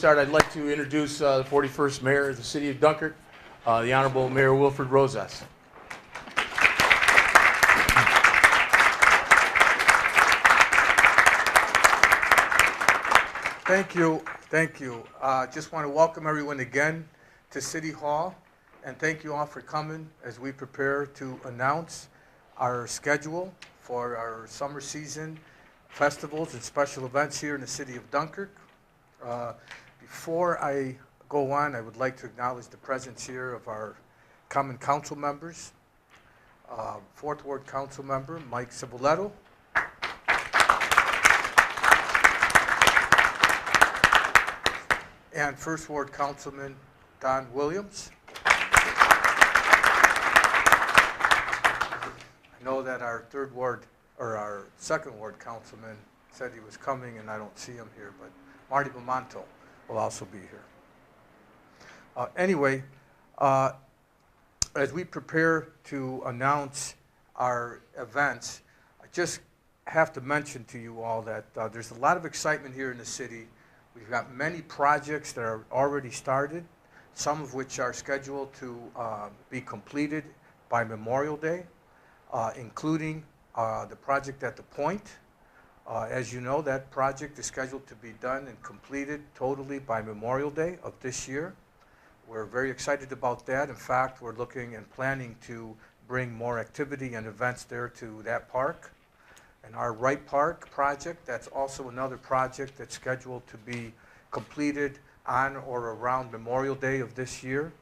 I'd like to introduce the 41st Mayor of the City of Dunkirk, the Honorable Mayor Wilfred Rosas. Thank you. Just want to welcome everyone again to City Hall, and thank you all for coming as we prepare to announce our schedule for our summer season festivals and special events here in the City of Dunkirk. Before I go on, I would like to acknowledge the presence here of our Common Council members. 4th Ward Council member Mike Ciboletto. And 1st Ward Councilman Don Williams. I know that our 3rd Ward, or our 2nd Ward Councilman said he was coming, and I don't see him here, but Marty Bamonto will also be here. Anyway, as we prepare to announce our events, I just have to mention to you all that there's a lot of excitement here in the city. We've got many projects that are already started, some of which are scheduled to be completed by Memorial Day, including the project at the Point. As you know, that project is scheduled to be done and completed totally by Memorial Day of this year. We're very excited about that. In fact, we're looking and planning to bring more activity and events there to that park. And our Wright Park project, that's also another project that's scheduled to be completed on or around Memorial Day of this year.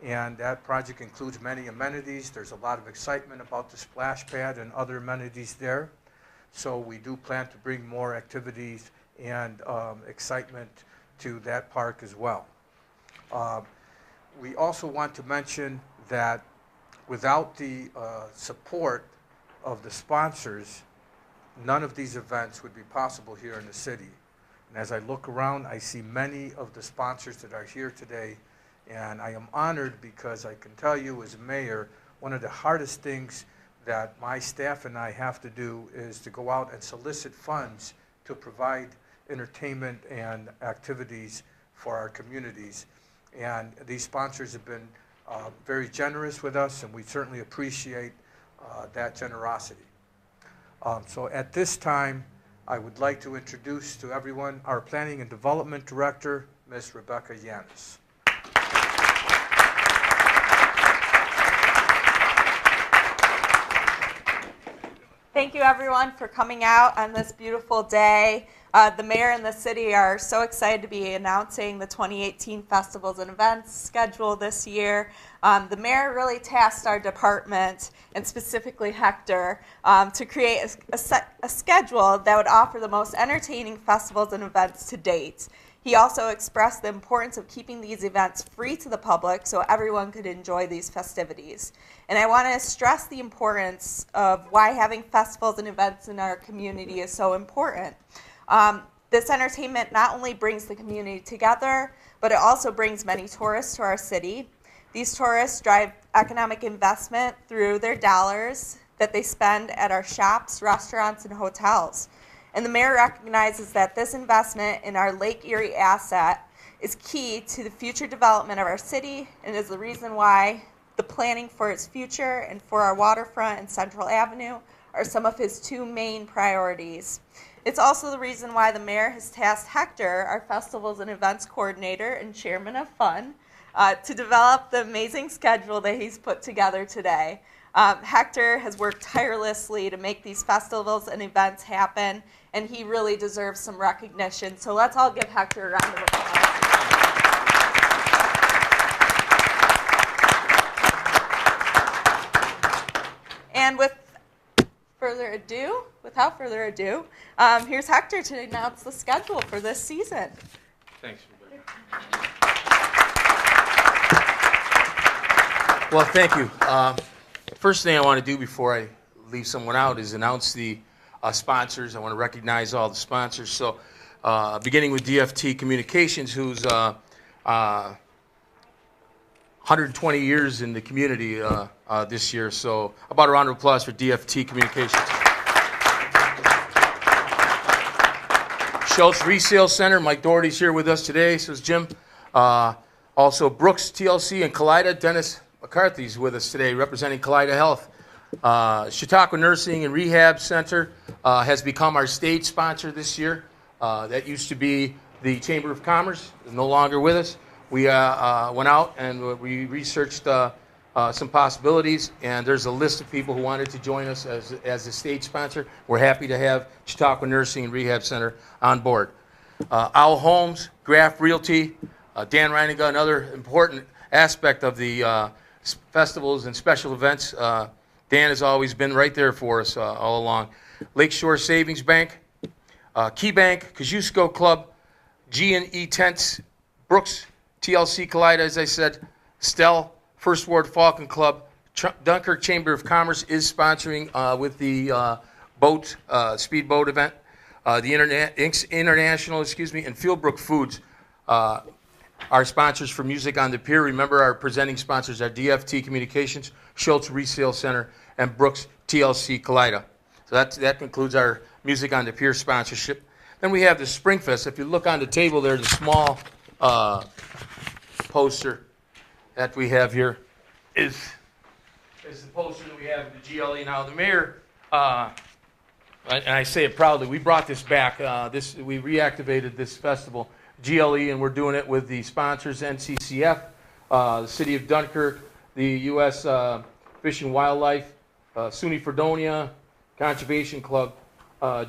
And that project includes many amenities. There's a lot of excitement about the splash pad and other amenities there. So we do plan to bring more activities and excitement to that park as well. We also want to mention that without the support of the sponsors, none of these events would be possible here in the city. And as I look around, I see many of the sponsors that are here today, and I am honored because I can tell you as mayor, one of the hardest things that my staff and I have to do is to go out and solicit funds to provide entertainment and activities for our communities. And these sponsors have been very generous with us, and we certainly appreciate that generosity. So at this time, I would like to introduce to everyone our Planning and Development Director, Ms. Rebecca Yanis. Thank you, everyone, for coming out on this beautiful day. The mayor and the city are so excited to be announcing the 2018 festivals and events schedule this year. The mayor really tasked our department, and specifically Hector, to create a schedule that would offer the most entertaining festivals and events to date. He also expressed the importance of keeping these events free to the public so everyone could enjoy these festivities. And I want to stress the importance of why having festivals and events in our community is so important. This entertainment not only brings the community together, but it also brings many tourists to our city. These tourists drive economic investment through their dollars that they spend at our shops, restaurants, and hotels. And the mayor recognizes that this investment in our Lake Erie asset is key to the future development of our city and is the reason why the planning for its future and for our waterfront and Central Avenue are some of his 2 main priorities. It's also the reason why the mayor has tasked Hector, our festivals and events coordinator and chairman of FUN, to develop the amazing schedule that he's put together today. Hector has worked tirelessly to make these festivals and events happen, and he really deserves some recognition. So let's all give Hector a round of applause. And without further ado, here's Hector to announce the schedule for this season. Thanks, Rebecca. Well, thank you. First thing I want to do before I leave someone out is announce the sponsors. I want to recognize all the sponsors. So beginning with DFT Communications, who's 120 years in the community this year. So about a round of applause for DFT Communications. Schultz Resale Center. Mike Doherty's here with us today, so is Jim. Also, Brooks TLC and Kaleida. Dennis McCarthy's with us today, representing Kaleida Health. Chautauqua Nursing and Rehab Center has become our stage sponsor this year. That used to be the Chamber of Commerce, is no longer with us. We went out and we researched some possibilities, and there's a list of people who wanted to join us as a stage sponsor. We're happy to have Chautauqua Nursing and Rehab Center on board. Owl Homes, Graff Realty, Dan Reiniga, another important aspect of the festivals and special events. Dan has always been right there for us all along. Lakeshore Savings Bank, Key Bank, Kosciuszko Club, G&E Tents, Brooks, TLC Kaleida, as I said, Stell, First Ward Falcon Club, Dunkirk Chamber of Commerce is sponsoring with the speedboat event. The International, and Fieldbrook Foods are sponsors for Music on the Pier. Remember, our presenting sponsors are DFT Communications, Schultz Resale Center, and Brooks TLC Kaleida. So that concludes our Music on the Pier sponsorship. Then we have the Springfest. If you look on the table there, the small poster that we have here is the poster that we have of the GLE. Now, the mayor, and I say it proudly, we brought this back. We reactivated this festival, GLE, and we're doing it with the sponsors, NCCF, the City of Dunkirk, the U.S. Fish and Wildlife, SUNY Fredonia, Conservation Club,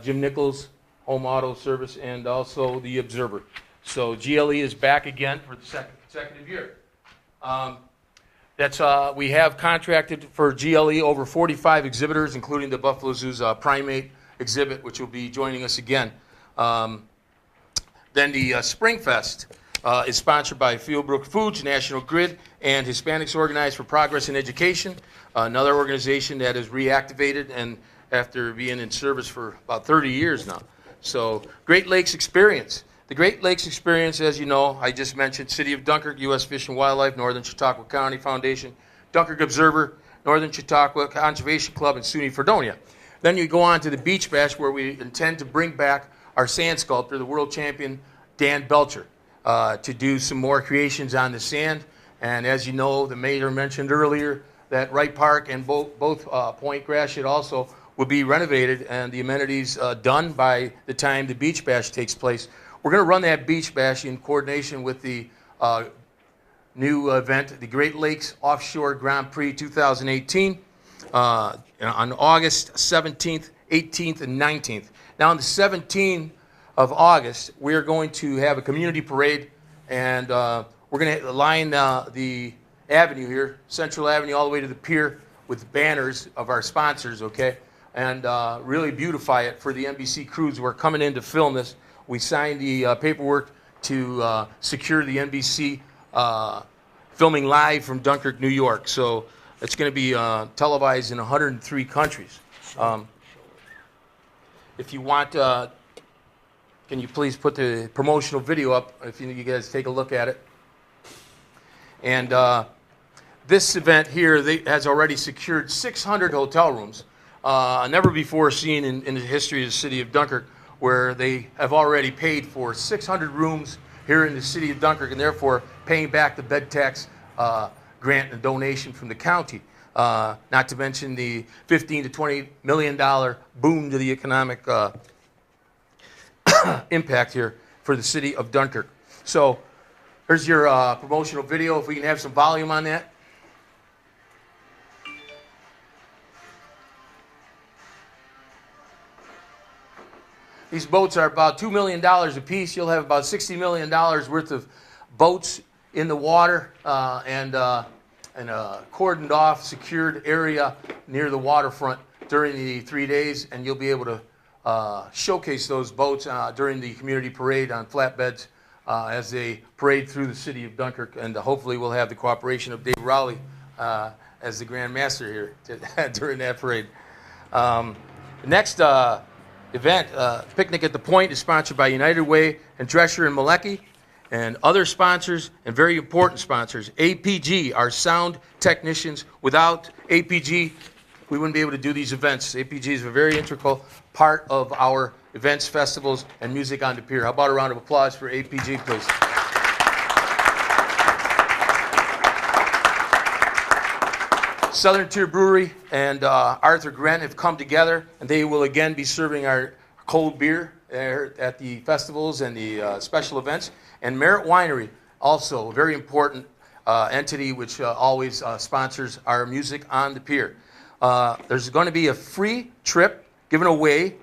Jim Nichols, Home Auto Service, and also the Observer. So GLE is back again for the second consecutive year. We have contracted for GLE over 45 exhibitors, including the Buffalo Zoo's primate exhibit, which will be joining us again. Then the Springfest is sponsored by Fieldbrook Foods, National Grid, and Hispanics Organized for Progress in Education, another organization that is reactivated and after being in service for about 30 years now. So, Great Lakes Experience. The Great Lakes Experience, as you know, I just mentioned, City of Dunkirk, U.S. Fish and Wildlife, Northern Chautauqua County Foundation, Dunkirk Observer, Northern Chautauqua Conservation Club, and SUNY Fredonia. Then you go on to the Beach Bash, where we intend to bring back our sand sculptor, the world champion Dan Belcher, to do some more creations on the sand. And as you know, the mayor mentioned earlier that Wright Park and both Point Gratiot also will be renovated and the amenities done by the time the Beach Bash takes place. We're going to run that Beach Bash in coordination with the new event, the Great Lakes Offshore Grand Prix 2018, on August 17th, 18th, and 19th. Now, on the 17th of August, we're going to have a community parade, and we're going to line the avenue here, Central Avenue, all the way to the pier with banners of our sponsors, okay? And really beautify it for the NBC crews who are coming in to film this. We signed the paperwork to secure the NBC filming live from Dunkirk, New York. So it's going to be televised in 103 countries. If you want, can you please put the promotional video up if you guys take a look at it. And this event here has already secured 600 hotel rooms. Never before seen in the history of the city of Dunkirk, where they have already paid for 600 rooms here in the city of Dunkirk, and therefore paying back the bed tax grant and donation from the county. Not to mention the $15 to $20 million boom to the economic impact here for the city of Dunkirk. So here's your promotional video. If we can have some volume on that. These boats are about $2 million a piece. You'll have about $60 million worth of boats in the water and a cordoned off, secured area near the waterfront during the 3 days, and you'll be able to showcase those boats during the community parade on flatbeds as they parade through the city of Dunkirk, and hopefully we'll have the cooperation of Dave Rowley as the Grand Master here during that parade. Next event, Picnic at the Point, is sponsored by United Way and Drescher and Malecki, and other sponsors and very important sponsors. APG, our sound technicians. Without APG, we wouldn't be able to do these events. APG is a very integral part of our events, festivals, and music on the pier. How about a round of applause for APG, please? Southern Tier Brewery and Arthur Gren have come together, and they will again be serving our cold beer there at the festivals and the special events. And Merritt Winery, also a very important entity which always sponsors our music on the pier. There's going to be a free trip given away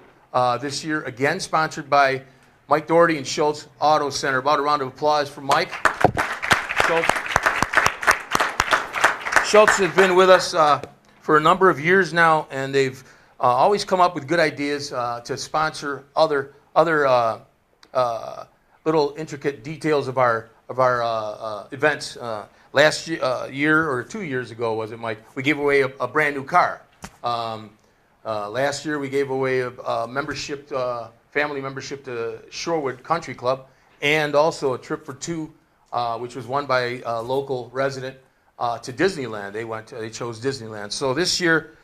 this year, again sponsored by Mike Doherty and Schultz Auto Center. About a round of applause for Mike. Schultz has been with us for a number of years now, and they've always come up with good ideas to sponsor other little intricate details of our events. Last year or 2 years ago, was it, Mike? We gave away a brand new car. Last year we gave away a membership, family membership to Shorewood Country Club, and also a trip for two, which was won by a local resident to Disneyland. They chose Disneyland. So this year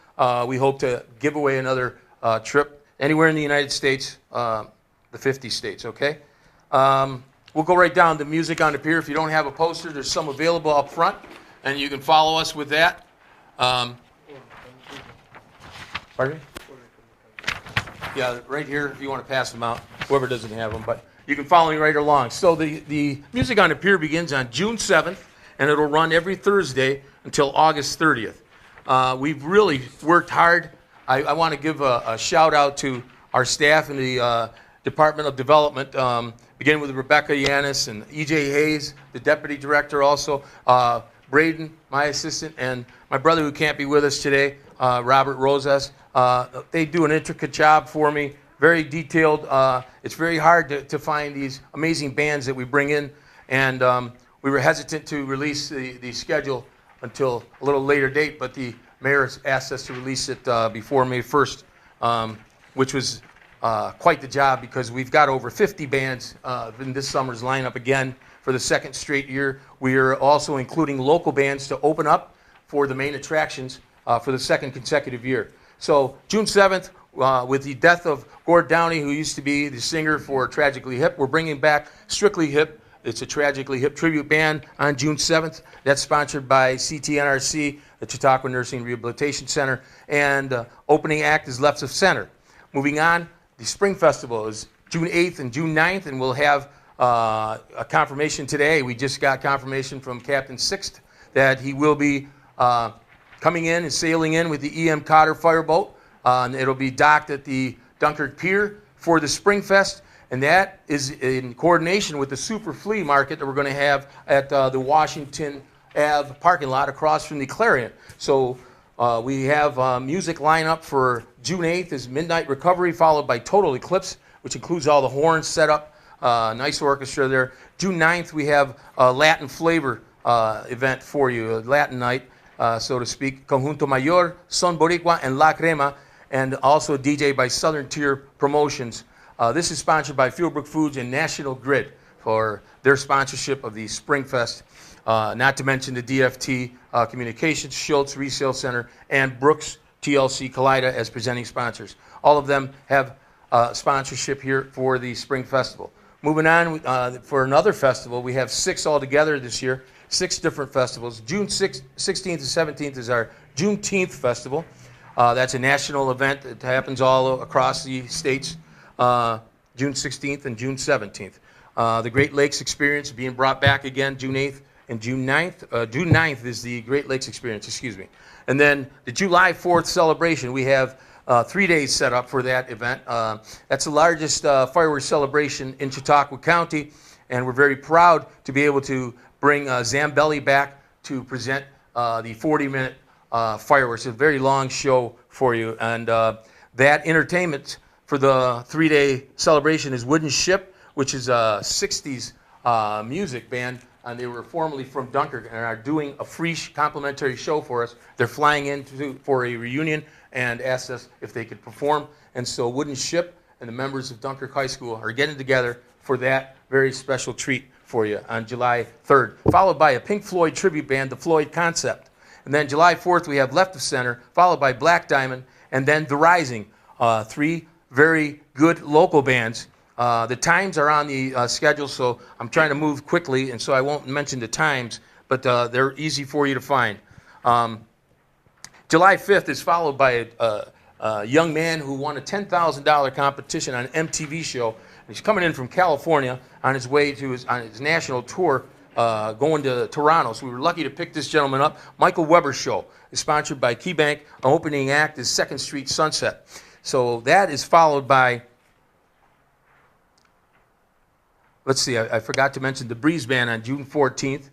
we hope to give away another trip anywhere in the United States, the 50 states. Okay. We'll go right down to music on the pier. If you don't have a poster, there's some available up front, and you can follow us with that. Pardon me? Yeah, right here, if you want to pass them out, whoever doesn't have them, but you can follow me right along. So the music on the pier begins on June 7th, and it'll run every Thursday until August 30th. We've really worked hard. I want to give a shout out to our staff in the Department of Development, beginning with Rebecca Yanis and E.J. Hayes, the Deputy Director also, Braden, my assistant, and my brother who can't be with us today, Robert Rosas. They do an intricate job for me, very detailed. It's very hard to find these amazing bands that we bring in, and we were hesitant to release the schedule until a little later date, but the mayor asked us to release it before May 1st, which was quite the job, because we've got over 50 bands in this summer's lineup again for the second straight year. We are also including local bands to open up for the main attractions for the second consecutive year. So June 7th, with the death of Gord Downey, who used to be the singer for Tragically Hip, we're bringing back Strictly Hip. It's a Tragically Hip tribute band on June 7th. That's sponsored by CTNRC, the Chautauqua Nursing Rehabilitation Center, and opening act is Left of Center. Moving on, the Spring Festival is June 8th and June 9th, and we'll have a confirmation today. We just got confirmation from Captain Sixt that he will be coming in and sailing in with the E.M. Cotter fireboat. And it'll be docked at the Dunkirk Pier for the Spring Fest, and that is in coordination with the Super Flea Market that we're going to have at the Washington Ave parking lot across from the Clarion. So we have music lineup for June 8th is Midnight Recovery, followed by Total Eclipse, which includes all the horns set up. Nice orchestra there. June 9th, we have a Latin flavor event for you, a Latin night, so to speak. Conjunto Mayor, Son Boricua, and La Crema, and also DJ by Southern Tier Promotions. This is sponsored by Fieldbrook Foods and National Grid for their sponsorship of the Spring Fest. Not to mention the DFT Communications, Schultz Resale Center, and Brooks TLC Kaleida as presenting sponsors. All of them have sponsorship here for the Spring Festival. Moving on, for another festival, we have 6 altogether this year, 6 different festivals. June 16th and 17th is our Juneteenth Festival. That's a national event that happens all across the states, June 16th and June 17th. The Great Lakes Experience being brought back again June 8th and June 9th. June 9th is the Great Lakes Experience, excuse me. And then the July 4th celebration, we have 3 days set up for that event. That's the largest fireworks celebration in Chautauqua County, and we're very proud to be able to bring Zambelli back to present the 40-minute fireworks. A very long show for you, and that entertainment for the 3-day celebration is Wooden Ship, which is a 60s music band, and they were formerly from Dunkirk and are doing a free complimentary show for us. They're flying in for a reunion and asked us if they could perform, and so Wooden Ship and the members of Dunkirk High School are getting together for that very special treat for you on July 3rd, followed by a Pink Floyd tribute band, the Floyd Concept. And then July 4th, we have Left of Center, followed by Black Diamond, and then The Rising. Three very good local bands. The times are on the schedule, so I'm trying to move quickly, and so I won't mention the times, but they're easy for you to find. July 5th is followed by a young man who won a $10,000 competition on an MTV show. He's coming in from California on his way to his national tour, going to Toronto. So we were lucky to pick this gentleman up. Michael Weber Show is sponsored by KeyBank. Our opening act is 2nd Street Sunset. So that is followed by, let's see, I forgot to mention the Breeze Band on June 14th.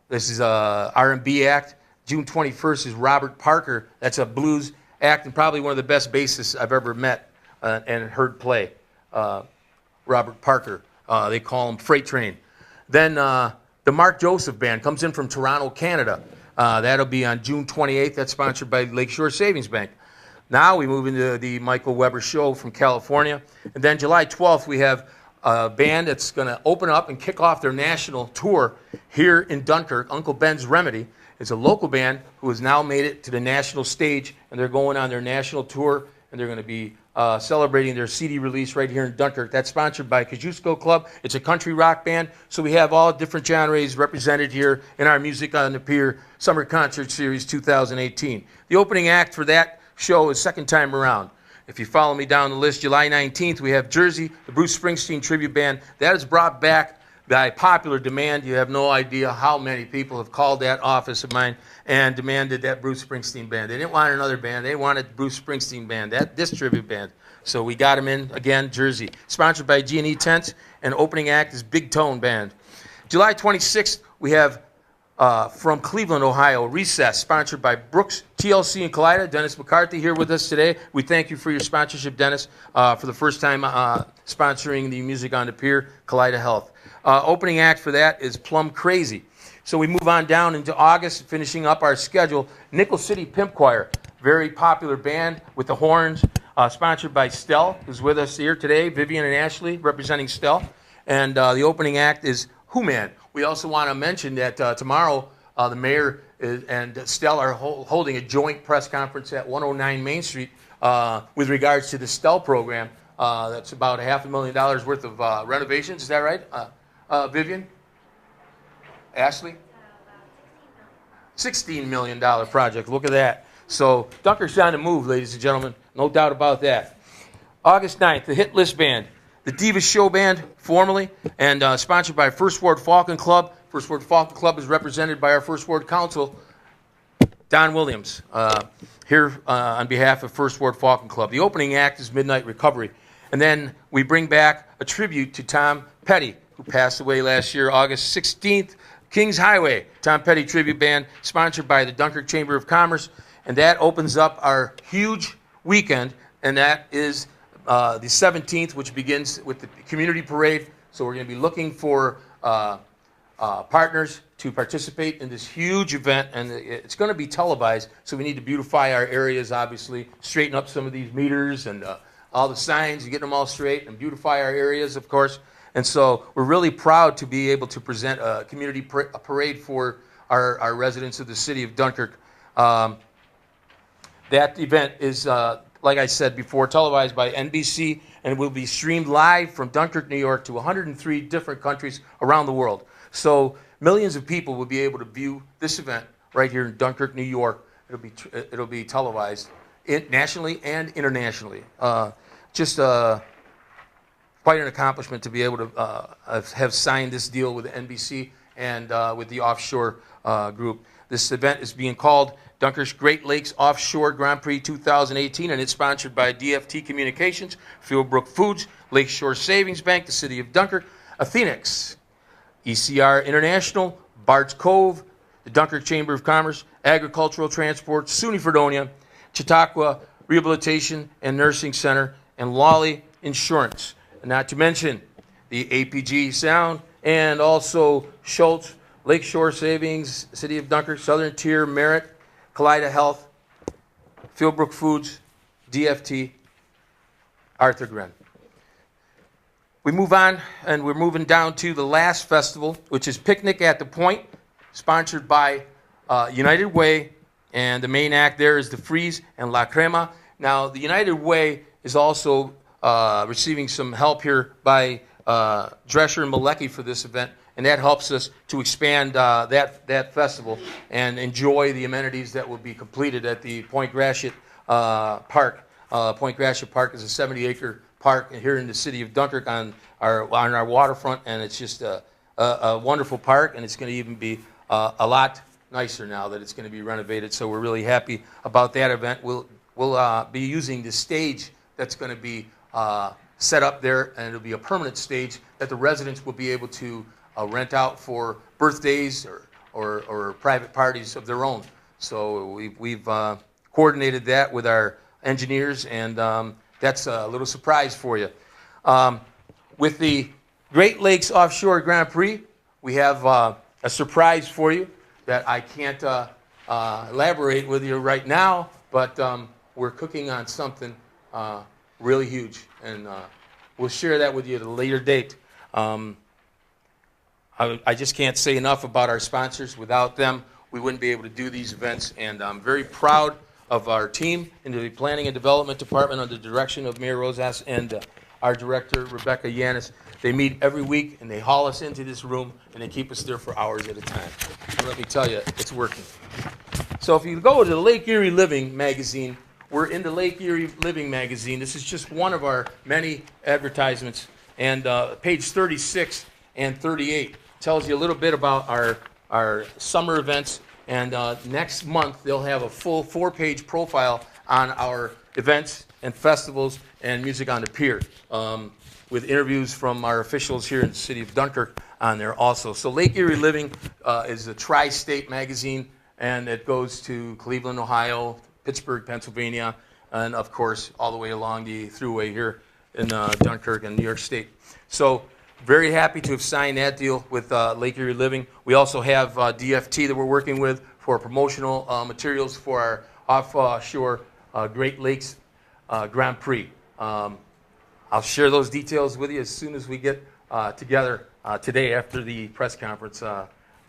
This is a R&B act. June 21st is Robert Parker. That's a blues act and probably one of the best bassists I've ever met and heard play. Robert Parker. They call him Freight Train. Then the Mark Joseph Band comes in from Toronto, Canada. That'll be on June 28th. That's sponsored by Lakeshore Savings Bank. Now we move into the Michael Weber Show from California. And then July 12th, we have a band that's going to open up and kick off their national tour here in Dunkirk, Uncle Ben's Remedy. It's a local band who has now made it to the national stage, and they're going on their national tour, and they're going to be celebrating their CD release right here in Dunkirk. That's sponsored by Kosciuszko Club. It's a country rock band, so we have all different genres represented here in our Music on the Pier-Summer Concert Series 2018. The opening act for that show is second time around. If you follow me down the list, July 19th, we have Jersey, the Bruce Springsteen tribute band. That is brought back by popular demand. You have no idea how many people have called that office of mine and demanded that Bruce Springsteen band. They didn't want another band. They wanted Bruce Springsteen band, this tribute band. So we got them in, again, Jersey. Sponsored by G&E Tents, and opening act is Big Tone Band. July 26th, we have from Cleveland, Ohio, Recess, sponsored by Brooks, TLC, and Kaleida. Dennis McCarthy here with us today. We thank you for your sponsorship, Dennis, for the first time sponsoring the Music on the Pier, Kaleida Health. Opening act for that is Plum Crazy. So we move on down into August, finishing up our schedule. Nickel City Pimp Choir, very popular band with the horns, sponsored by Stell, who's with us here today, Vivian and Ashley representing Stell. And the opening act is Who Man. We also want to mention that tomorrow the mayor and Stell are holding a joint press conference at 109 Main Street with regards to the Stell program. That's about $500,000 worth of renovations. Is that right, Vivian? Ashley? $16 million project. Look at that. So Dunker's on the move, ladies and gentlemen. No doubt about that. August 9th, the Hit List Band. The Divas Show Band, formerly, and sponsored by First Ward Falcon Club. First Ward Falcon Club is represented by our First Ward Council, Don Williams, here on behalf of First Ward Falcon Club. The opening act is Midnight Recovery. And then we bring back a tribute to Tom Petty, who passed away last year, August 16th. Kings Highway, Tom Petty Tribute Band, sponsored by the Dunkirk Chamber of Commerce. And that opens up our huge weekend, and that is the 17th, which begins with the community parade. So we're going to be looking for partners to participate in this huge event, and it's going to be televised, so we need to beautify our areas, obviously, straighten up some of these meters and all the signs and get them all straight, and beautify our areas, of course. And so we're really proud to be able to present a community parade for our residents of the city of Dunkirk. That event is, like I said before, televised by NBC, and it will be streamed live from Dunkirk, New York to 103 different countries around the world. So millions of people will be able to view this event right here in Dunkirk, New York. It'll be televised nationally and internationally. Just quite an accomplishment to be able to have signed this deal with NBC and with the Offshore group. This event is being called Dunkirk's Great Lakes Offshore Grand Prix 2018, and it's sponsored by DFT Communications, Fieldbrook Foods, Lakeshore Savings Bank, the City of Dunkirk, Athenix, ECR International, Bart's Cove, the Dunkirk Chamber of Commerce, Agricultural Transport, SUNY Fredonia, Chautauqua Rehabilitation and Nursing Center, and Lawley Insurance. And not to mention the APG Sound, and also Schultz, Lakeshore Savings, City of Dunkirk, Southern Tier, Merit, Kaleida Health, Fieldbrook Foods, DFT, Arthur Gren. We move on, and we're moving down to the last festival, which is Picnic at the Point, sponsored by United Way, and the main act there is the Freeze and La Crema. Now, the United Way is also receiving some help here by Drescher and Malecki for this event, and that helps us to expand that festival and enjoy the amenities that will be completed at the Point Gratiot Park. Point Gratiot Park is a 70-acre park here in the city of Dunkirk on our waterfront, and it's just a wonderful park, and it's going to even be a lot nicer now that it's going to be renovated. So we're really happy about that event. We'll be using the stage that's going to be set up there, and it'll be a permanent stage that the residents will be able to rent out for birthdays or private parties of their own. So we've coordinated that with our engineers, and that's a little surprise for you. With the Great Lakes Offshore Grand Prix, we have a surprise for you that I can't elaborate with you right now, but we're cooking on something really huge, and we'll share that with you at a later date. I just can't say enough about our sponsors. Without them, we wouldn't be able to do these events, and I'm very proud of our team in the Planning and Development Department under the direction of Mayor Rosas and our director, Rebecca Yanis. They meet every week, and they haul us into this room, and they keep us there for hours at a time. And let me tell you, it's working. So if you go to the Lake Erie Living magazine, we're in the Lake Erie Living magazine. This is just one of our many advertisements, and page 36 and 38 tells you a little bit about our summer events. And next month, they'll have a full 4-page profile on our events and festivals and music on the pier, with interviews from our officials here in the city of Dunkirk on there also. So Lake Erie Living is a tri-state magazine, and it goes to Cleveland, Ohio, Pittsburgh, Pennsylvania, and of course all the way along the thruway here in Dunkirk and New York State. So very happy to have signed that deal with Lake Erie Living. We also have DFT that we're working with for promotional materials for our offshore Great Lakes Grand Prix. I'll share those details with you as soon as we get together today after the press conference.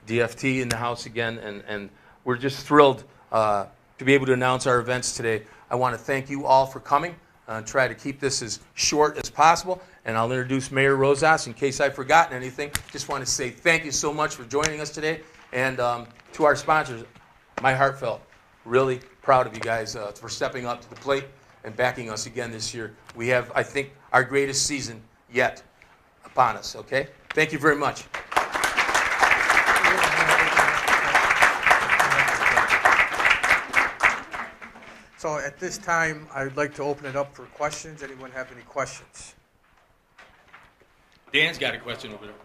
DFT in the house again, and we're just thrilled to be able to announce our events today. I want to thank you all for coming. Try to keep this as short as possible, and I'll introduce Mayor Rosas in case I've forgotten anything. Just want to say thank you so much for joining us today, and to our sponsors, my heartfelt, really proud of you guys for stepping up to the plate and backing us again this year. We have, I think, our greatest season yet upon us, okay? Thank you very much. So at this time, I would like to open it up for questions. Anyone have any questions? Dan's got a question over there.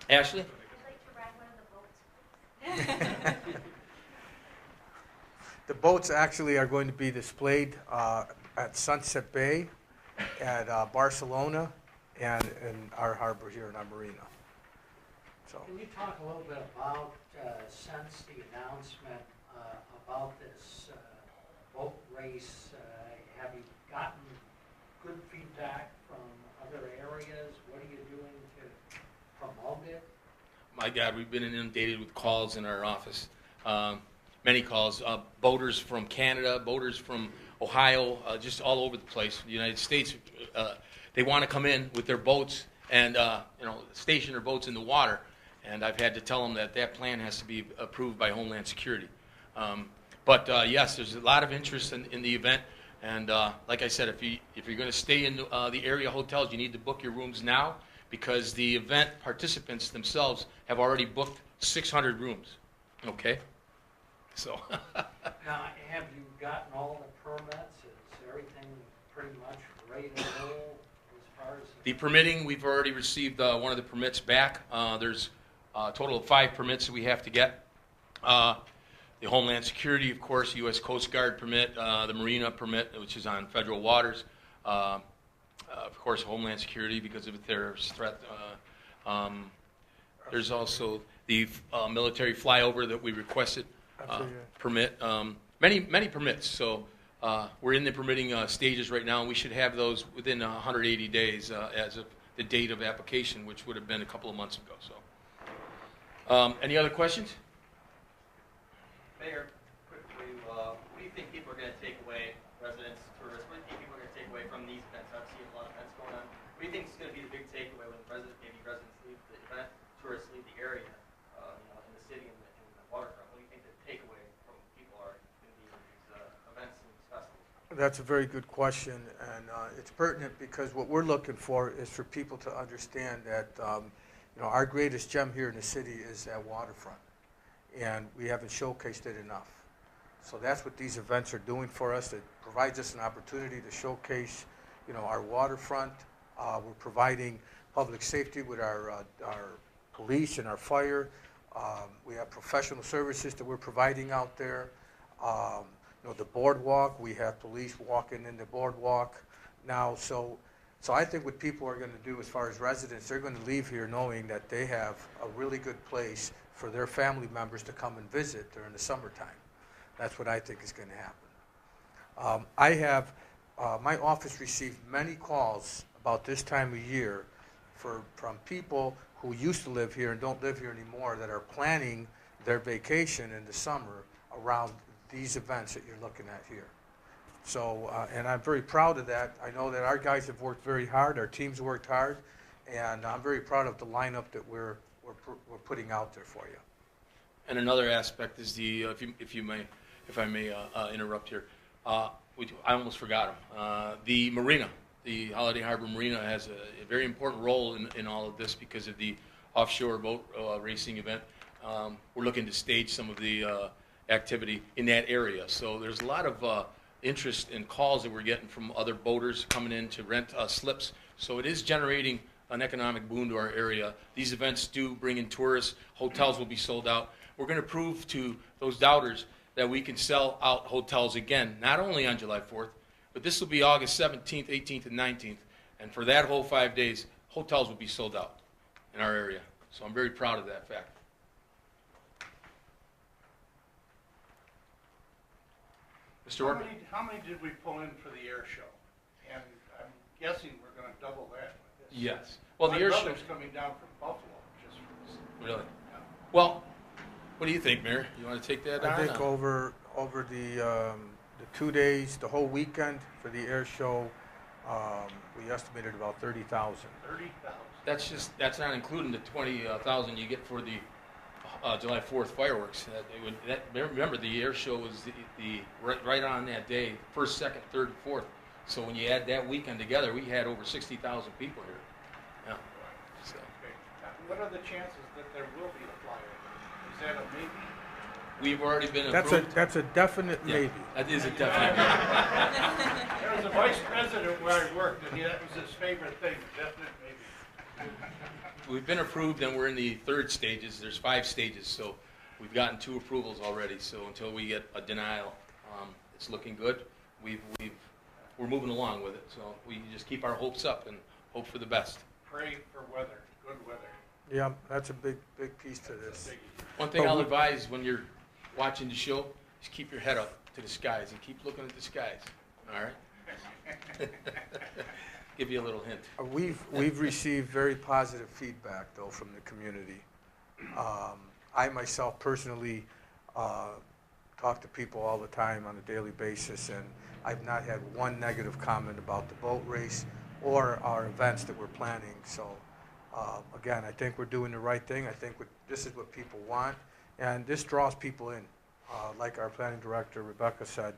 Ashley? I'd like to ride one of the boats. The boats actually are going to be displayed at Sunset Bay, at Barcelona, and in our harbor here in our marina. So, Can you talk a little bit about, since the announcement about this boat race, have you gotten good feedback from other areas? What are you doing to promote it? My God, we've been inundated with calls in our office. Many calls. Boaters from Canada, boaters from Ohio, just all over the place. The United States, they want to come in with their boats and station their boats in the water. And I've had to tell them that plan has to be approved by Homeland Security. But yes, there's a lot of interest in the event. And like I said, if you're going to stay in the area hotels, you need to book your rooms now, because the event participants themselves have already booked 600 rooms. Okay? So. Now, have you gotten all the permits? Is everything pretty much ready to roll as far as The permitting, we've already received one of the permits back. There's a total of 5 permits that we have to get. The Homeland Security, of course, U.S. Coast Guard permit, the Marina permit, which is on federal waters. Of course, Homeland Security because of a terrorist threat. There's also the military flyover that we requested permit. Many permits. So we're in the permitting stages right now, and we should have those within 180 days as of the date of application, which would have been a couple of months ago. So, any other questions? area, in the city and the waterfront? What do you think the takeaway from people are in these events and these festivals? That's a very good question, and it's pertinent because what we're looking for is for people to understand that our greatest gem here in the city is that waterfront, and we haven't showcased it enough. So that's what these events are doing for us. It provides us an opportunity to showcase, our waterfront. We're providing public safety with our police and our fire. We have professional services that we're providing out there. The boardwalk, we have police walking in the boardwalk now. So I think what people are going to do as far as residents, they're going to leave here knowing that they have a really good place for their family members to come and visit during the summertime. That's what I think is going to happen. My office received many calls about this time of year from people who used to live here and don't live here anymore that are planning their vacation in the summer around these events that you're looking at here. So, and I'm very proud of that. I know that our guys have worked very hard, our team's worked hard, and I'm very proud of the lineup that we're putting out there for you. And another aspect is the, if I may interrupt here, I almost forgot him. The marina, the Holiday Harbor Marina has a very important role in all of this because of the offshore boat racing event. We're looking to stage some of the activity in that area. So there's a lot of interest and calls that we're getting from other boaters coming in to rent slips. So it is generating an economic boon to our area. These events do bring in tourists. Hotels will be sold out. We're going to prove to those doubters that we can sell out hotels again, not only on July 4th, but this will be August 17th, 18th, and 19th. And for that whole 5 days, hotels will be sold out in our area. So I'm very proud of that fact. Mr. Orr? How many did we pull in for the air show? And I'm guessing we're going to double that with this. Yes. Well, the air show. My brother's coming down from Buffalo just for this. Really? Yeah. Well, what do you think, Mayor? You want to take that on? I think over the 2 days, the whole weekend for the air show, we estimated about 30,000. 30,000. That's not including the 20,000 you get for the July 4th fireworks. Remember, the air show was right on that day, 1st, 2nd, 3rd, and 4th. So when you add that weekend together, we had over 60,000 people here. Yeah. So. Okay. What are the chances that there will be a flyer? Is that a maybe? We've already been approved. That's a definite maybe. That is a definite maybe. There was a vice president where I worked, and that was his favorite thing, definite maybe. We've been approved, and we're in the 3rd stages. There's 5 stages, so we've gotten 2 approvals already. So until we get a denial, it's looking good. We're moving along with it. So we just keep our hopes up and hope for the best. Pray for weather, good weather. Yeah, that's a big piece to this. One thing I'll advise when you're watching the show is keep your head up to the skies and keep looking at the skies. All right? Give you a little hint. We've received very positive feedback, though, from the community. I myself personally talk to people all the time on a daily basis, and I've not had one negative comment about the boat race or our events that we're planning. So, again, I think we're doing the right thing. I think this is what people want, and this draws people in. Like our planning director, Rebecca, said,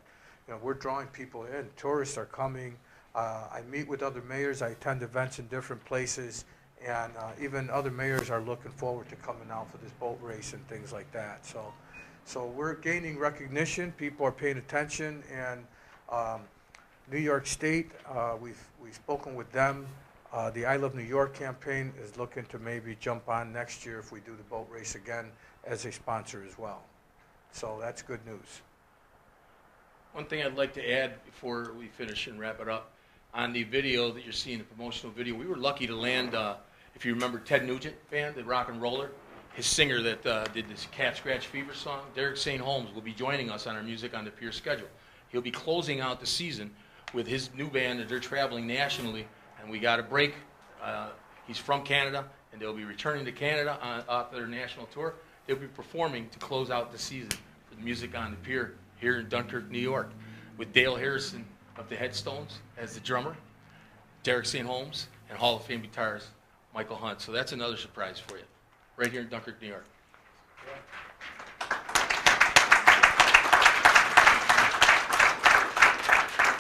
we're drawing people in. Tourists are coming. I meet with other mayors. I attend events in different places, and even other mayors are looking forward to coming out for this boat race and things like that. So we're gaining recognition. People are paying attention, and New York State, we've spoken with them. The I Love New York campaign is looking to maybe jump on next year if we do the boat race again as a sponsor as well. So that's good news. One thing I'd like to add before we finish and wrap it up, on the video that you're seeing, the promotional video, we were lucky to land, if you remember Ted Nugent band, the rock and roller, his singer that did this Cat Scratch Fever song, Derek St. Holmes, will be joining us on our Music on the Pier schedule. He'll be closing out the season with his new band that they're traveling nationally, and we got a break. He's from Canada, and they'll be returning to Canada off their national tour. They'll be performing to close out the season for the Music on the Pier here in Dunkirk, New York, with Dale Harrison of the Headstones as the drummer, Derek St. Holmes, and Hall of Fame guitarist Michael Hunt. So that's another surprise for you. right here in Dunkirk, New York.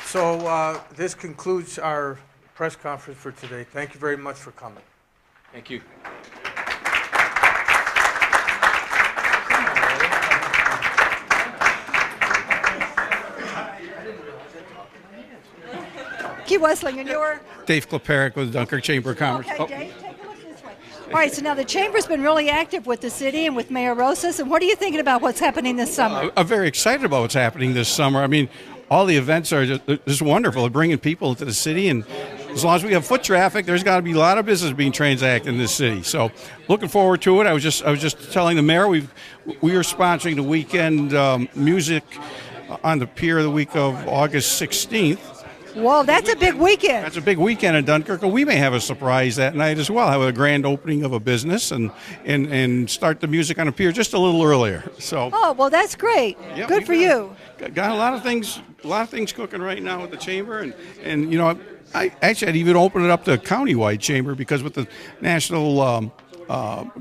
So this concludes our press conference for today. Thank you very much for coming. Thank you. Key Westling, and you're? Dave Kleparic with the Dunkirk Chamber of Commerce. Okay, Dave, take a look this way. All right, so now the Chamber's been really active with the city and with Mayor Rosas, and what are you thinking about what's happening this summer? I'm very excited about what's happening this summer. I mean, all the events are just wonderful. They're bringing people into the city, and as long as we have foot traffic, there's got to be a lot of business being transacted in this city. So, looking forward to it. I was just telling the mayor we are sponsoring the weekend music on the pier the week of August 16th. Whoa, that's a big weekend. That's a big weekend in Dunkirk, and we may have a surprise that night as well. Have a grand opening of a business and start the music on the pier just a little earlier. So. Oh, well, that's great. Yeah, Good for you. Got a lot of things cooking right now at the chamber, and you know, I'd even open it up to a countywide chamber, because with the National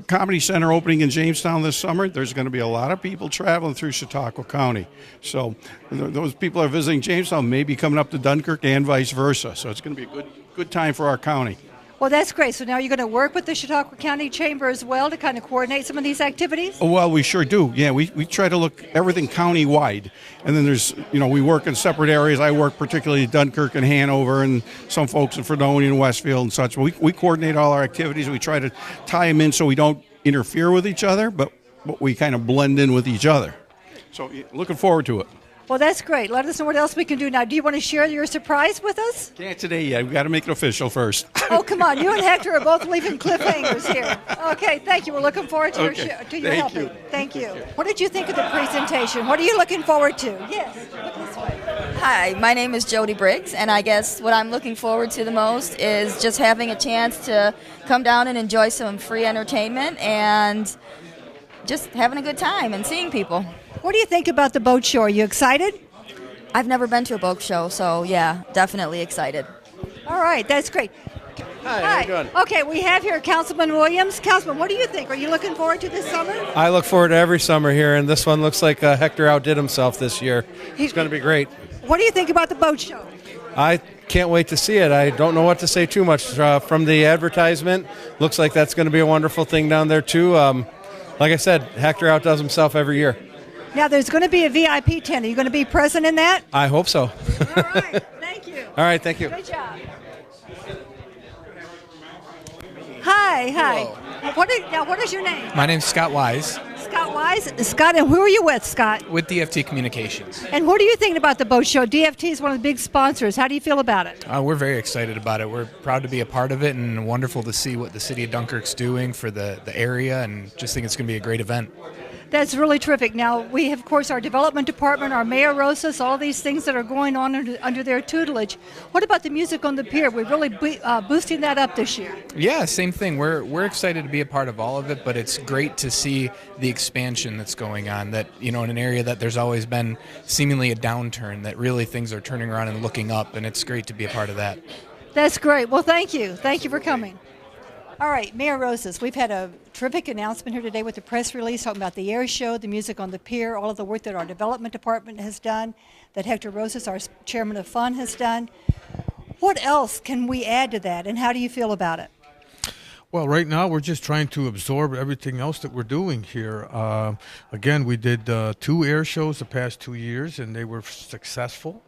Comedy Center opening in Jamestown this summer, there's going to be a lot of people traveling through Chautauqua County. So those people are visiting Jamestown may be coming up to Dunkirk and vice versa. So it's going to be a good time for our county. Well, that's great. So now you're going to work with the Chautauqua County Chamber as well to kind of coordinate some of these activities? Well, we sure do. Yeah, we try to look everything county-wide. And then there's, we work in separate areas. I work particularly in Dunkirk and Hanover, and some folks in Fredonia and Westfield and such. We coordinate all our activities. We try to tie them in so we don't interfere with each other, but we kind of blend in with each other. So looking forward to it. Well, that's great. Let us know what else we can do now. Do you want to share your surprise with us? Can't today yet. We've got to make it official first. Oh, come on. You and Hector are both leaving cliffhangers here. Okay, thank you. We're looking forward to your helping. Thank you. What did you think of the presentation? What are you looking forward to? Yes, look this way. Hi, my name is Jody Briggs, and I guess what I'm looking forward to the most is just having a chance to come down and enjoy some free entertainment and just having a good time and seeing people. What do you think about the boat show? Are you excited? I've never been to a boat show, so yeah, definitely excited. All right, that's great. Hi, how you doing? Okay, we have here Councilman Williams. Councilman, what do you think? Are you looking forward to this summer? I look forward to every summer here, and this one looks like Hector outdid himself this year. It's going to be great. What do you think about the boat show? I can't wait to see it. I don't know what to say too much. From the advertisement, looks like that's going to be a wonderful thing down there, too. Like I said, Hector outdoes himself every year. Now, there's going to be a VIP tent. Are you going to be present in that? I hope so. All right. Thank you. All right. Thank you. Good job. Hi. What is your name? My name's Scott Wise. Scott Wise. Scott, and who are you with, Scott? With DFT Communications. And what are you thinking about the boat show? DFT is one of the big sponsors. How do you feel about it? We're very excited about it. We're proud to be a part of it, and wonderful to see what the city of Dunkirk's doing for the area, and just think it's going to be a great event. That's really terrific. Now, we have, of course, our development department, our Mayor Rosas, all these things that are going on under their tutelage. What about the music on the pier? We're really boosting that up this year. Yeah, same thing. We're excited to be a part of all of it, but it's great to see the expansion that's going on, that, in an area that there's always been seemingly a downturn, that really things are turning around and looking up, and it's great to be a part of that. That's great. Well, thank you. Thank you for coming. All right, Mayor Rosas, we've had a terrific announcement here today with the press release talking about the air show, the music on the pier, all of the work that our development department has done, that Hector Rosas, our chairman of FUN, has done. What else can we add to that, and how do you feel about it? Well, right now we're just trying to absorb everything else that we're doing here. Again, we did 2 air shows the past 2 years, and they were successful.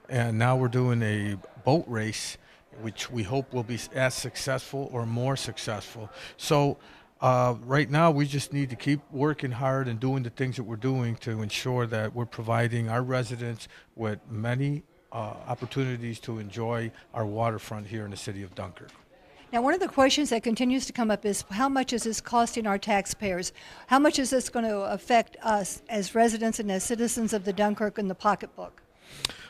And now we're doing a boat race, which we hope will be as successful or more successful. So right now we just need to keep working hard and doing the things that we're doing to ensure that we're providing our residents with many opportunities to enjoy our waterfront here in the city of Dunkirk. Now, one of the questions that continues to come up is how much is this costing our taxpayers? How much is this going to affect us as residents and as citizens of the Dunkirk in the pocketbook?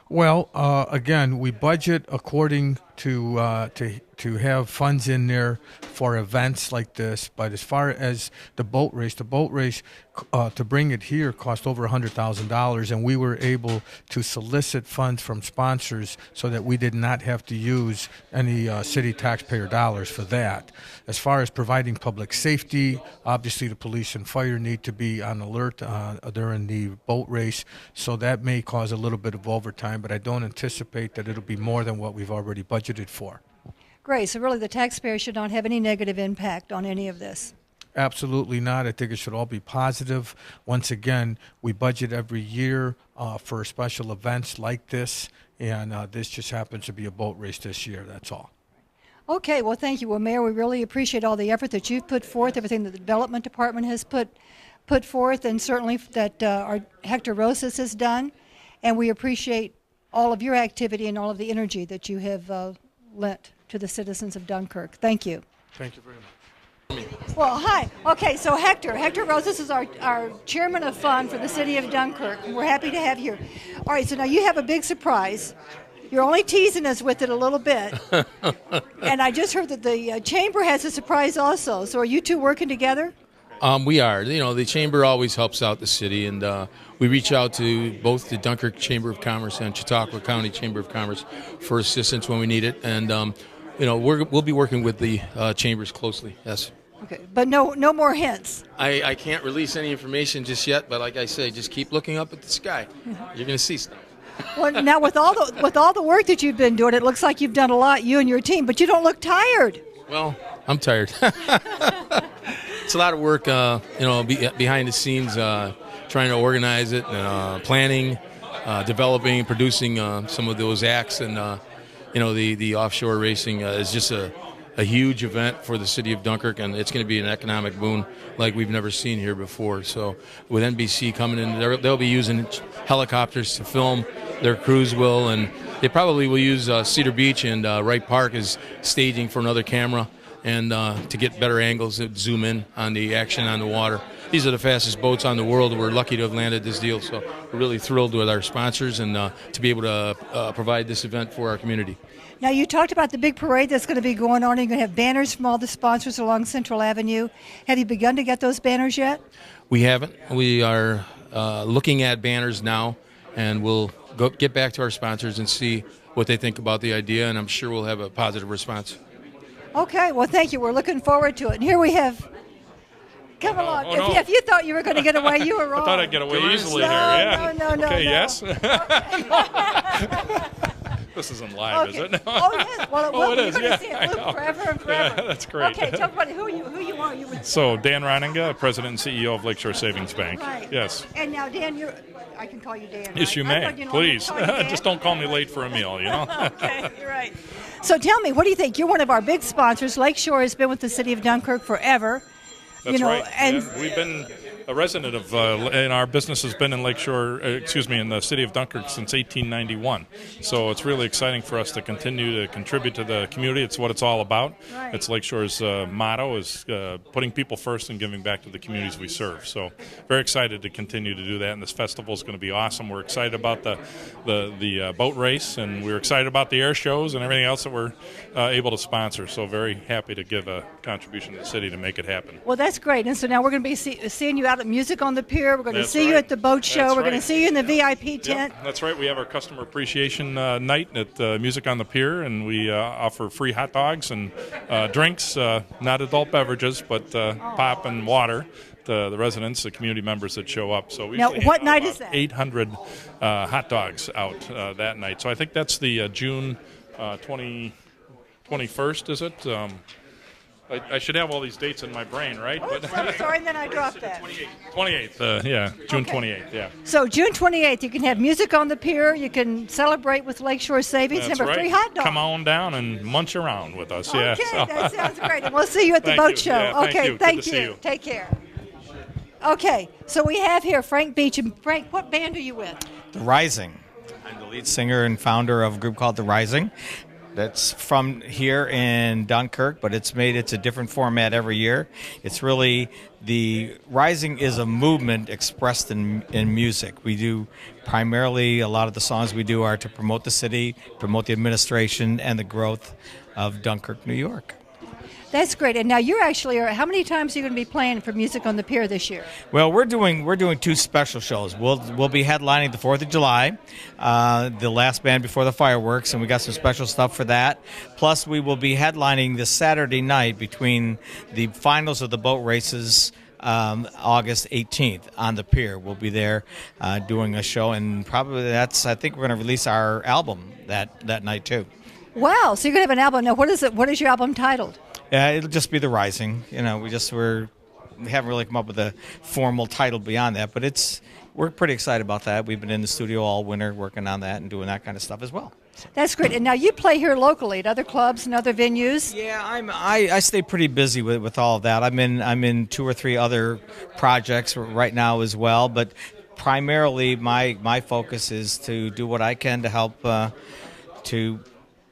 Well, again, we budget according to have funds in there for events like this. But as far as the boat race to bring it here cost over $100,000, and we were able to solicit funds from sponsors so that we did not have to use any city taxpayer dollars for that. As far as providing public safety, obviously the police and fire need to be on alert during the boat race, so that may cause a little bit of overtime, but I don't anticipate that it'll be more than what we've already budgeted for. Great. So really the taxpayer should not have any negative impact on any of this. Absolutely not. I think it should all be positive. Once again, we budget every year for special events like this, and this just happens to be a boat race this year. That's all. Okay, well, thank you. Well, Mayor, we really appreciate all the effort that you've put forth, everything that the Development Department has put forth, and certainly that our Hector Rosas has done. And we appreciate all of your activity and all of the energy that you have lent to the citizens of Dunkirk. Thank you. Thank you very much. Well, hi. Okay, so Hector Rosas is our chairman of fund for the city of Dunkirk, and we're happy to have you here. All right, so now you have a big surprise. You're only teasing us with it a little bit. And I just heard that the chamber has a surprise also. So are you two working together? We are. You know, the chamber always helps out the city, and we reach out to both the Dunkirk Chamber of Commerce and Chautauqua County Chamber of Commerce for assistance when we need it. And, you know, we'll be working with the chambers closely, yes. Okay, but no more hints. I can't release any information just yet, but like I say, just keep looking up at the sky. You're going to see stuff. Well, now with all the work that you've been doing, it looks like you've done a lot, you and your team, but you don't look tired. Well, I'm tired. It's a lot of work, you know, behind the scenes, trying to organize it, planning, developing, producing some of those acts, and you know, the offshore racing is just a huge event for the city of Dunkirk, and it's going to be an economic boon like we've never seen here before. So with NBC coming in, they'll be using helicopters to film. Their crews will, and they probably will use Cedar Beach and Wright Park as staging for another camera, and to get better angles that zoom in on the action on the water. These are the fastest boats on the world. We're lucky to have landed this deal, so we're really thrilled with our sponsors and to be able to provide this event for our community. Now, you talked about the big parade that's going to be going on. You're going to have banners from all the sponsors along Central Avenue. Have you begun to get those banners yet? We haven't. We are looking at banners now, and we'll get back to our sponsors and see what they think about the idea, and I'm sure we'll have a positive response. Okay, well, thank you. We're looking forward to it. And here we have... Come along. No. If you thought you were going to get away, you were wrong. I thought I'd get away easily no, here, yeah. No. Okay, no. yes? Okay. This isn't live, okay. is it? Oh, yes. Well, it will. It is, You're going to yeah. see it loop forever and forever. Yeah, that's great. Okay, tell me who you are. You would So, Dan Roninga, President and CEO of Lakeshore Savings Bank. Right. Yes. And now, Dan, I can call you Dan, Yes, right? you I may. thought you Please. wanted to call you Dan. Just don't call me late for a meal, you know? Okay, you're right. So tell me, what do you think? You're one of our big sponsors. Lakeshore has been with the city of Dunkirk forever. That's right. And yeah. We've been a resident of, and our business has been in Lakeshore, in the city of Dunkirk since 1891. So it's really exciting for us to continue to contribute to the community. It's what it's all about. Right. It's Lakeshore's motto is putting people first and giving back to the communities we serve. So very excited to continue to do that, and this festival is going to be awesome. We're excited about the boat race, and we're excited about the air shows and everything else that we're able to sponsor. So very happy to give a contribution to the city to make it happen. well, that's great. And so now we're going to be seeing you out at Music on the Pier. We're going to That's see you right. at the boat show. That's We're going right. to see you in the VIP tent. Yep, that's right. We have our customer appreciation night at Music on the Pier, and we offer free hot dogs and drinks, not adult beverages, but pop and water to the residents, the community members that show up. So we Now, usually what hand night out is that? 800 hot dogs out that night. So I think that's the June 21st, is it? I should have all these dates in my brain, right? Oops, I'm sorry, and then I dropped that. 28th, yeah, June Okay. 28th, yeah. So June 28th, you can have Music on the Pier. You can celebrate with Lakeshore Savings. That's Have a right. free hot dog. Come on down and munch around with us. Okay, Yeah. So. that sounds great. And we'll see you at the Thank boat you. show. Yeah, thank okay, you. Good thank to see you. Take care. Okay, so we have here Frank Beach. And Frank, what band are you with? The Rising. I'm the lead singer and founder of a group called The Rising. that's from here in Dunkirk, but it's a different format every year. It's really, the Rising is a movement expressed in music. We do primarily, a lot of the songs we do are to promote the city, promote the administration, and the growth of Dunkirk, New York. That's great. And now you're actually, how many times are you going to be playing for Music on the Pier this year? Well, we're doing two special shows. We'll be headlining the 4th of July, the last band before the fireworks, and we got some special stuff for that. Plus, we will be headlining this Saturday night between the finals of the boat races, August 18th on the pier. We'll be there doing a show, and probably I think we're going to release our album that night too. Wow! So you're going to have an album. Now, what is it? What is your album titled? It'll just be The Rising. You know, we haven't really come up with a formal title beyond that, but we're pretty excited about that. We've been in the studio all winter working on that and doing that kind of stuff as well. That's great. And now you play here locally at other clubs and other venues. Yeah, I stay pretty busy with all of that. I'm in 2 or 3 other projects right now as well, but primarily my focus is to do what I can to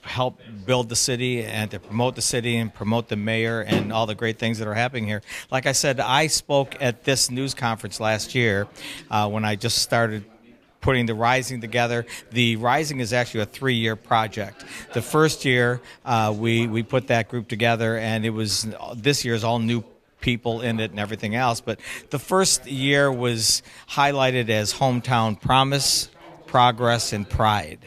help build the city and to promote the city and promote the mayor and all the great things that are happening here. Like I said, I spoke at this news conference last year when I just started putting the Rising together. The Rising is actually a 3-year project. The first year we put that group together, and this year's all new people in it and everything else. But the first year was highlighted as Hometown Promise, Progress, and Pride.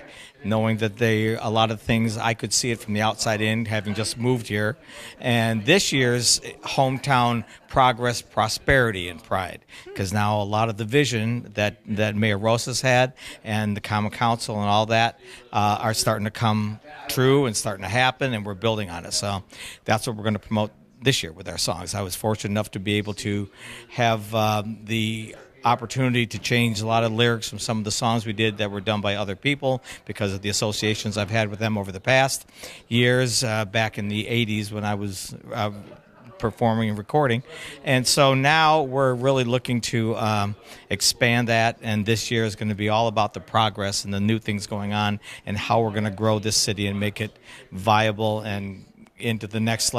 Knowing that a lot of things, I could see it from the outside in, having just moved here. And this year's Hometown Progress, Prosperity, and Pride. Because now a lot of the vision that Mayor Rosas had and the Common Council and all that are starting to come true and starting to happen, and we're building on it. So that's what we're going to promote this year with our songs. I was fortunate enough to be able to have the opportunity to change a lot of lyrics from some of the songs we did that were done by other people because of the associations I've had with them over the past years, back in the 80s when I was performing and recording. And so now we're really looking to expand that, and this year is going to be all about the progress and the new things going on and how we're going to grow this city and make it viable and into the next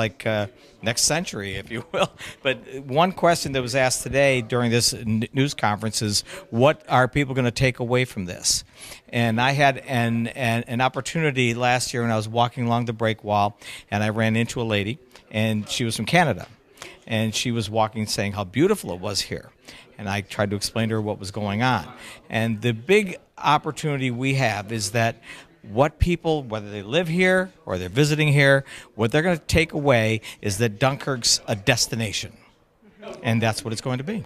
century, if you will. But one question that was asked today during this news conference is, what are people going to take away from this? And I had an opportunity last year when I was walking along the break wall, and I ran into a lady, and she was from Canada, and she was walking saying how beautiful it was here. And I tried to explain to her what was going on. And the big opportunity we have is that what people, whether they live here or they're visiting here, what they're going to take away is that Dunkirk's a destination. And that's what it's going to be.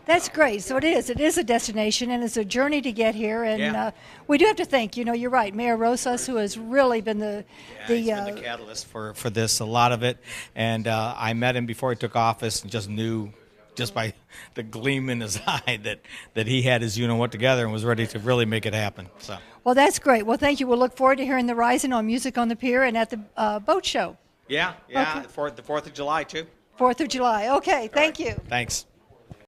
That's great. So it is a destination, and it's a journey to get here. And we do have to thank, you're right, Mayor Rosas, who has really been he's been the catalyst for this, a lot of it. And I met him before he took office and just knew, just by the gleam in his eye, that he had his you-know-what together and was ready to really make it happen. So. Well, that's great. Well, thank you. We'll look forward to hearing the Rising on Music on the Pier and at the boat show. Yeah, okay. the 4th of July, too. 4th of July. Okay, thank you. Thanks.